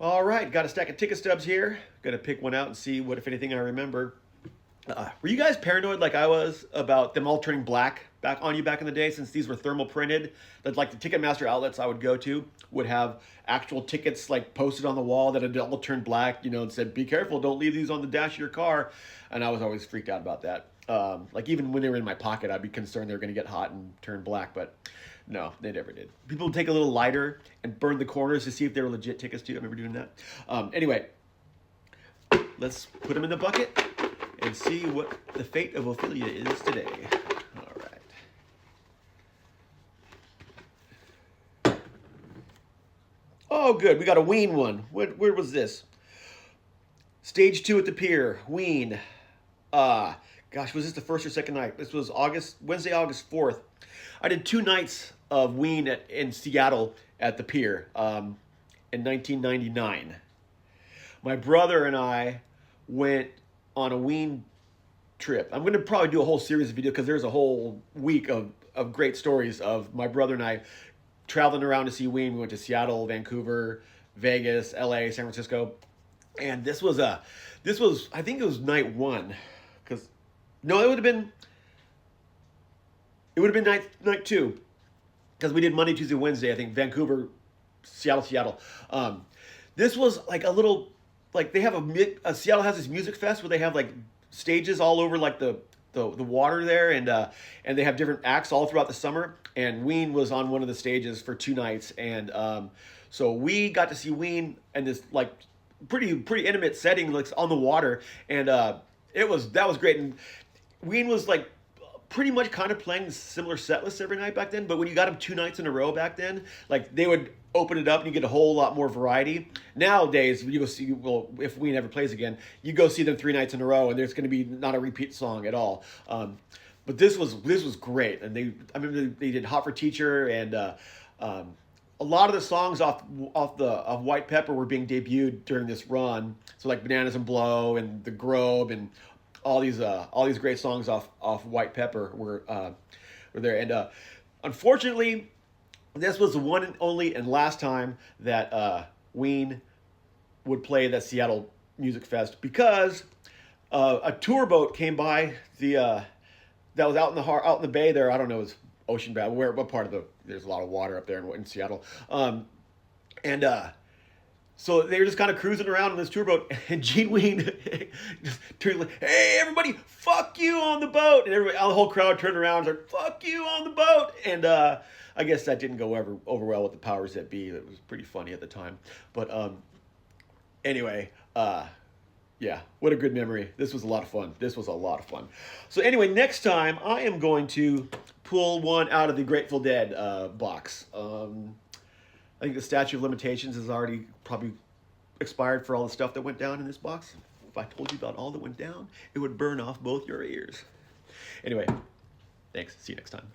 All right, got a stack of ticket stubs here. Gonna pick one out and see what, if anything, I remember. Were you guys paranoid like I was about them all turning black back on you back in the day, since these were thermal printed? That like the Ticketmaster outlets I would go to would have actual tickets like posted on the wall that had all turned black, you know, and said, "Be careful, don't leave these on the dash of your car." And I was always freaked out about that. Like even when they were in my pocket, I'd be concerned they were going to get hot and turn black, but no, they never did. People would take a little lighter and burn the corners to see if they were legit tickets too. I remember doing that. Anyway, let's put them in the bucket and see what the fate of Ophelia is today. All right. Oh, good. We got a Ween one. Where was this? Stage 2 at the Pier. Ween. Gosh, was this the first or second night? This was Wednesday, August 4th. I did 2 nights of Ween in Seattle at the Pier in 1999. My brother and I went on a Ween trip. I'm going to probably do a whole series of videos because there's a whole week of great stories of my brother and I traveling around to see Ween. We went to Seattle, Vancouver, Vegas, LA, San Francisco. And this was I think it was night 1. Because, no, it would have been night 2. Because we did Monday, Tuesday, Wednesday, I think, Vancouver, Seattle. This was like a little, like they have Seattle has this music fest where they have like stages all over like the water there, and they have different acts all throughout the summer. And Ween was on one of the stages for 2 nights, and so we got to see Ween in this like pretty intimate setting, like on the water, and that was great. And Ween was like pretty much kind of playing similar set lists every night back then, but when you got them 2 nights in a row back then, like they would open it up and you get a whole lot more variety. Nowadays, you go see, well, if Ween ever plays again, you go see them 3 nights in a row and there's going to be not a repeat song at all. But this was great, and I remember they did Hot for Teacher, and a lot of the songs off White Pepper were being debuted during this run. So like Bananas and Blow and The Grove and all these great songs off White Pepper were there. And unfortunately, this was the one and only and last time that Ween would play that Seattle Music Fest, because a tour boat came by that was out in the bay there. I don't know, it was Ocean Bay. What part of there's a lot of water up there in Seattle. So they were just kind of cruising around in this tour boat, and Gene Ween just turned like, "Hey, everybody, fuck you on the boat!" And the whole crowd turned around and said, "Fuck you on the boat!" And I guess that didn't go over well with the powers that be. It was pretty funny at the time. But anyway, yeah, what a good memory. This was a lot of fun. So anyway, next time I am going to pull one out of the Grateful Dead box. I think the statute of limitations has already probably expired for all the stuff that went down in this box. If I told you about all that went down, it would burn off both your ears. Anyway, thanks. See you next time.